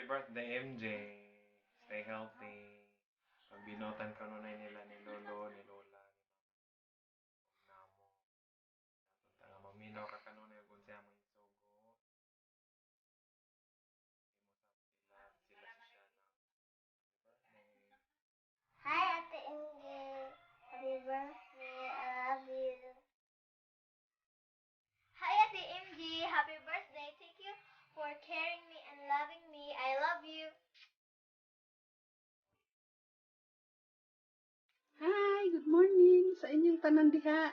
Happy birthday, MJ. Stay healthy. Pagbinutan ka nunay nila ni Lolo, ni Lola, ni Namo. Tanga maminaw ka kanunay kung siya mo isugo. Sila si Shana. Birthday. Hi, Ate MJ. Happy birthday. I love you. Hi, Ate MJ. Happy birthday. Thank you for caring me and loving me. I love you. Hi, good morning sa inyong tanan diha.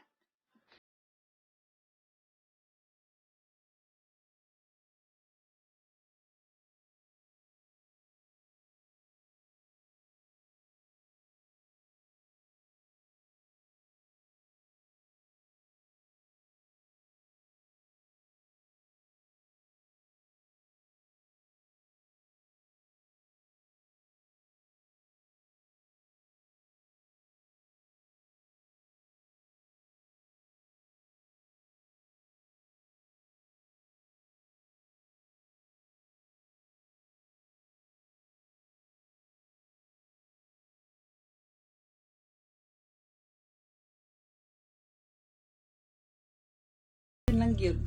Yun lang yun.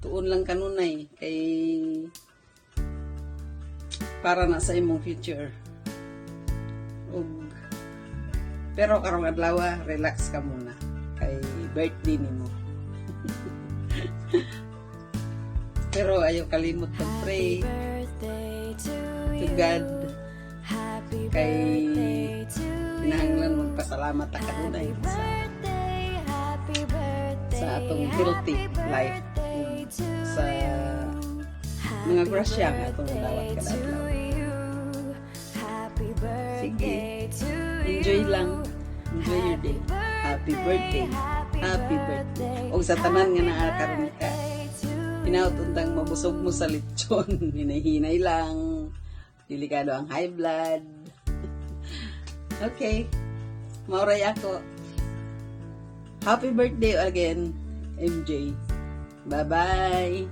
Tuon lang kanunay kay para na sa imong future. Ug pero karong adlaw relax ka muna kay birthday nimo. Pero ayaw kalimot pag-pray to God kay kinahanglan magpasalamat ta kanunay sa atong healthy life sa mga grasya nga atong dawat kada adlaw. Sige, enjoy lang. Enjoy your day. Happy birthday. Happy birthday. O sa tanan nga naa karon ka, hinaut-untang mabusog mo sa lechon. Hinay-hinay lang. Delikado ang high blood. Okay. Mauray ako. Happy birthday again, MJ. Bye-bye.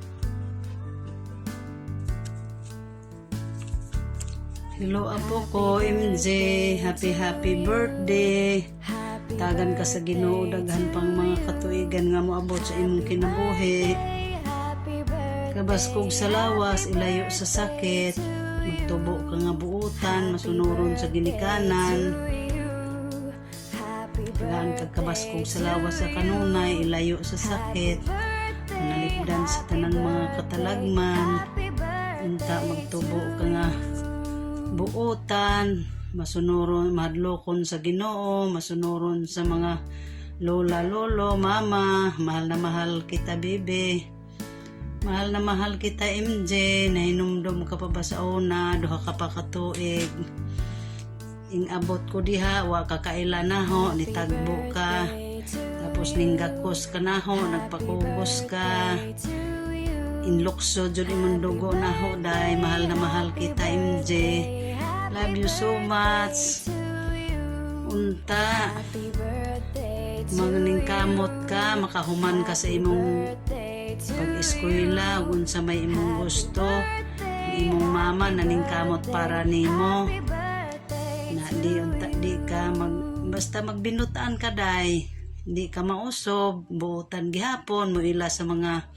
Hello apo ko, MJ. Happy birthday. Tagan ka sa Ginoo, daghan pang mga katuigan nga moabot sa imong kinabuhi. Kabaskog sa lawas, ilayo sa sakit. Magtubo ka nga buutan, masunuron sa ginikanan. Tagaan kagkabaskog sa lawas sa kanunay, ilayo sa sakit. Manalipdan sa tanang mga katalagman. Unta magtubo ka nga buutan, masunuron, mahadlokon sa Ginoo, masunuron sa mga lola, lolo, mama. Mahal na mahal kita, bebe. Mahal na mahal kita, MJ. Nahinumdum ka pa ba sa una? Duha ka pa katuig. Ingabot ko diha, wa ka kaila na ho, nitagbo ka. Tapos ninggakos ka na ho, nagpakugos ka. Inlukso jud imong dugo na ho, day. Mahal na mahal kita, MJ. Love you so much. Unta, maganing kamot ka, makahuman ka sa imong pag-eskwela, unsa may imong gusto. Imong mama naningkamot para nimo. Na di ka basta magbinutaan ka, day. Di ka mausob, buutan gihapon mo ila sa mga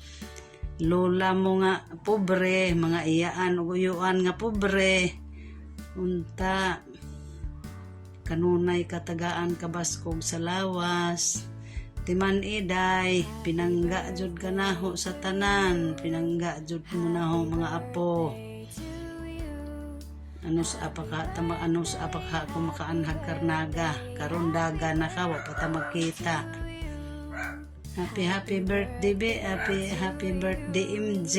lola mo nga pobre, mga iyaan ug uyuan nga pobre. Unta kanunay katagaan kabaskog sa lawas. Timan iday, pinangga jud ka na ho sa tanan, pinangga jud mo na ho mga apo. Ano sa apaka kung makaanhag karnaga, karon daga na ka, wa pa ta magkita. Happy birthday, be. Happy birthday, MJ.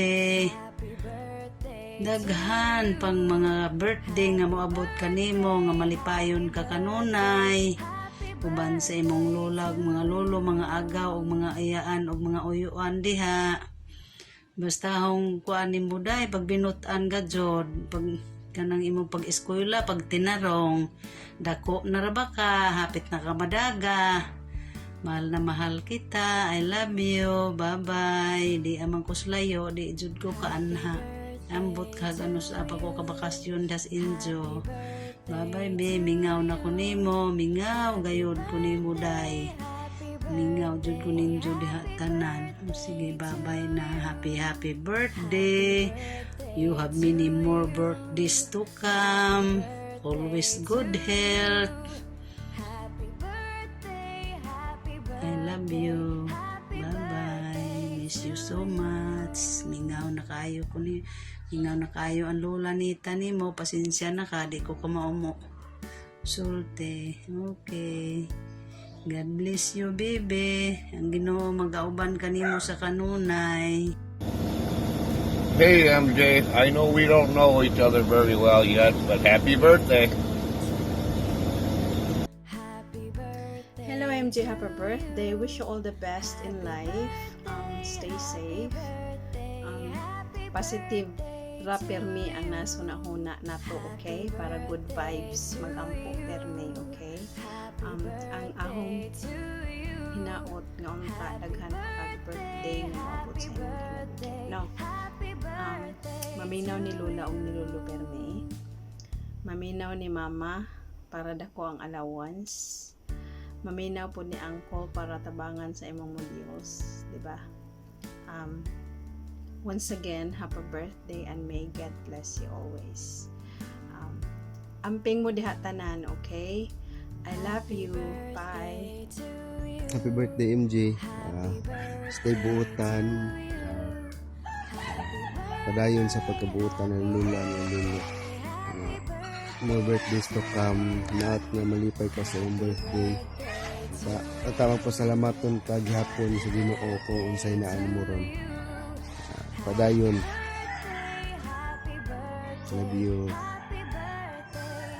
Daghan pang mga birthday nga moabot kanimo, nga malipayon ka kanunay. Uban sa imong lola, mga lolo, mga agaw, og mga ayaan, og mga uyuan diha. Basta hong kuan nimo day, pag binutan ka jud, pag kanang imong pag-eskwela, pag tinarong, dako na ra ba ka, hapit na ka madaga. Mahal na mahal kita, I love you, bye-bye. Di amang kuslayo, di jud ko kaanha. Ambot ka ano sa apa ko kabakasyon das injo. Bye-bye be, mingaw na ko nimo, mingaw gayud ko nimo day. Mingaw jud ko ninyo diha tanan. Sige, bye-bye na. Happy birthday. You have many more birthdays to come. Always good health. I love you. Bye-bye. Miss you so much. Mingaw na kayo ang lola nita nimo. Pasensya na ka, di ko ka maumo. Sulte. Okay. God bless you, baby. Ang Ginoo mag-auban kanimo sa kanunay. Hey MJ, I know we don't know each other very well yet, but happy birthday. Hello MJ, happy birthday. Wish you all the best in life. Stay safe. Positive permi ang nasuna-huna nato, okay? Para good vibes magampo permi, okay? Ang ahong hinaot nga unta daghan pag birthday nga maabot sa imong kinabuhi. No. Maminaw ni Lula ug ni Lolo permi. Maminaw ni Mama para dako ang allowance. Maminaw po ni Uncle para tabangan sa imong modules, di ba? Once again, happy birthday and may God bless you always. Amping mo diha tanan, okay? I love you. Bye. Happy birthday MJ. Stay buutan. Padayon sa pagkabuutan ng lula ng lulo. More birthdays to come. Naat nga malipay ka sa iyong birthday. At tamang pasalamaton ka gihapon sa Ginoo kung unsay naan mo ron. Padayon. Love you.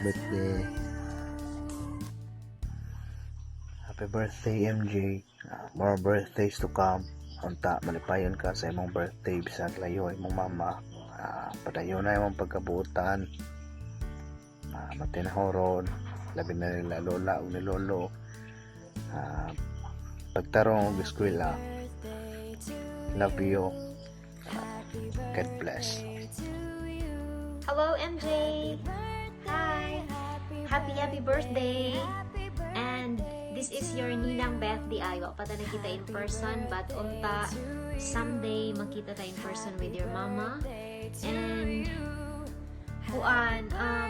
Birthday. Happy birthday MJ. More birthdays to come. Unta malipayon ka sa imong birthday bisag layo imong mama. Padayon na imong pagkabuutan. Matinahoron, labi na nila lola o ni lolo. Pagtarong og eskwela. Love you. God bless. Hello MJ. Hi. Happy birthday. And this is your Ninang Beth Di Ayo. Pata nakita in person, but unta someday makita ta in person with your mama. And kuan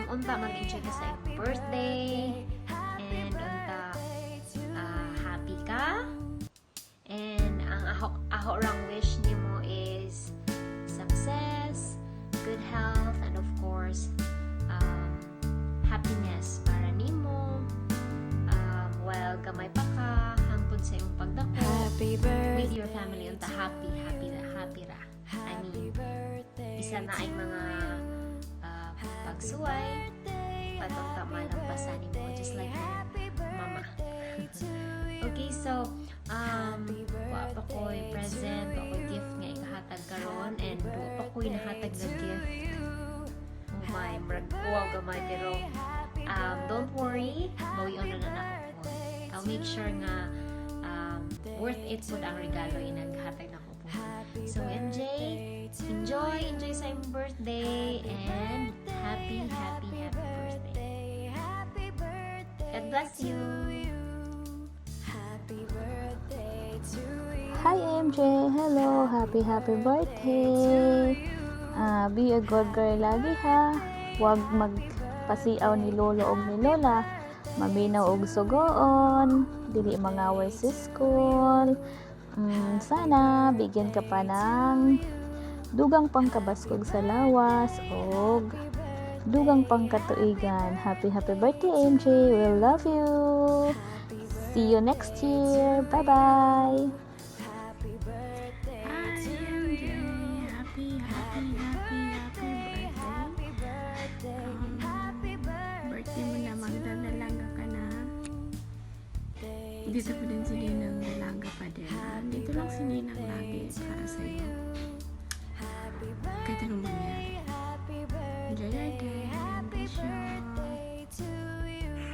unta mag-enjoy ka sa iyong birthday. And unta happy ka. And ang aho rang wish nimo is success, good health, and of course happiness para nimo. Well, gamay pa ka hangtod sa iyong pagdako with your family unta happy ra. I mean, isa na ay mga pagsuway patong tama lang pasanin mo just like your mama. Okay, so wa pa ko'y present, wa ko'y gift nga ikahatag karon, and wa pa ko'y nahatag na gift. Oh my, murag kuwaw gamay, pero don't worry, bawion na ako po. I'll make sure nga worth it po ang regalo inaghatag na ko po. So MJ, enjoy sa iyong birthday, and happy birthday. God bless you. Hi MJ, hello, happy birthday. Be a good girl lagi ha. Huwag magpasiaw ni lolo og ni lola. Maminaw og sugoon. Dili mangaway sa school. Sana bigyan ka pa ng dugang pangkabaskog sa lawas og dugang pangkatuigan. Happy birthday MJ. We love you. See you next year. Bye-bye. Hi MJ. Happy birthday. Birthday mo na, magdadalaga ka na. Dito pa din si Ninang dalaga pa din. Dito lang si Ninang lagi para sa'yo. Kahit anong mangyari. Enjoy your day. Bless you.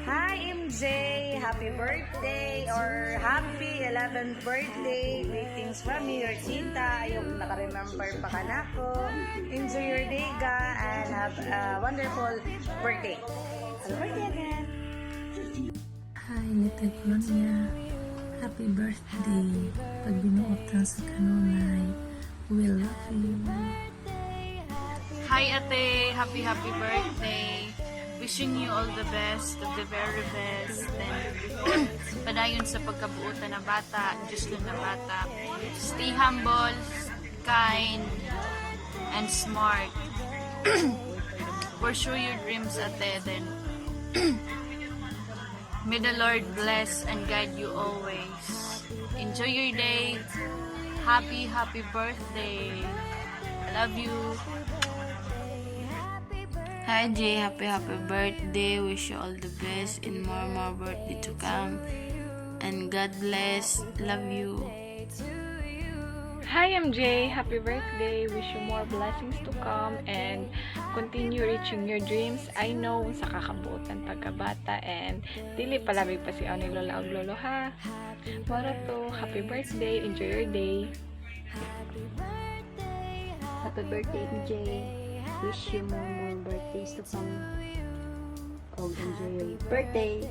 Hi MJ. MJ, happy birthday or happy 11th birthday. Greetings from me, your Chinta. Yung naka-remember pa ka na ko. Enjoy your day, ga, and have a wonderful birthday. Happy birthday again. Hi, Little Gloria. Happy birthday. Pag binuot lang sa kanunay, we love you. Hi ate, happy birthday. Wishing you all the best, of the very best. Then, padayon sa pagkabuutan na bata, Diyos lang na bata. Stay humble, kind, and smart. Pursue your dreams ate. Then, may the Lord bless and guide you always. Enjoy your day. Happy birthday. I love you. Hi Jay, happy birthday. Wish you all the best and more birthday to come. And God bless. Love you. Hi MJ, happy birthday. Wish you more blessings to come and continue reaching your dreams. I know sa kakabuotan pagkabata and dili palabi pa si ni Lola og Lolo ha. Mara to, happy birthday. Enjoy your day. Happy birthday, MJ. Wish you more birthdays to come. Og enjoy your birthday.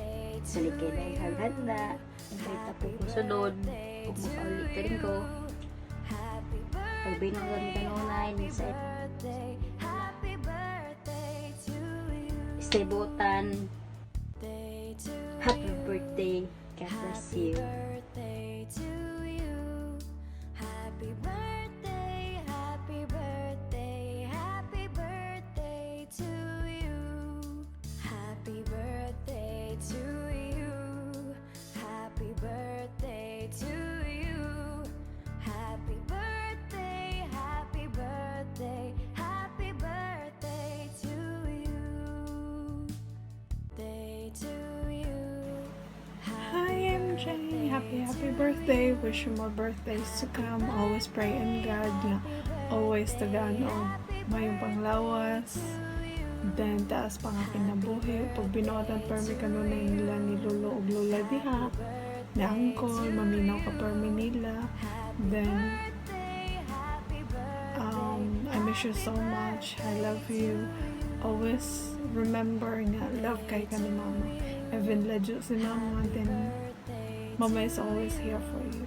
Sulit kayo na ihaghanda. Antay tapo ko sunod. Kung makaulit ka rin ko. Pag binungan ka nunay, niset. Stay butan. Happy birthday. God bless you. Hi MJ, happy birthday. Wish you more birthdays to come. Always pray in God na always tagaan o mayong panglawas. Then taas pa nga kinabuhi. Pag binuotan permi kanunay nila ni Lolo ug Lola diha. Ni Uncle, maminaw ka permi nila. Then I miss you so much. I love you. Always remember na love kay ka ni Mama. Even legit si Mama, then Mama is always here for you.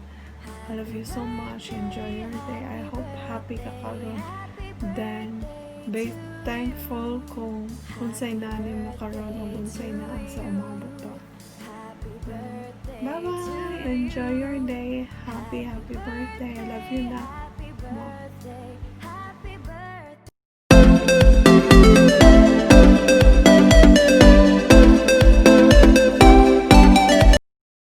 I love you so much. Enjoy your day. I hope happy ka karon. Then, be thankful kung unsay nanin mo karon o unsay naa sa umabot pa. Bye-bye! Enjoy your day. Happy birthday. I love you na. Mwah.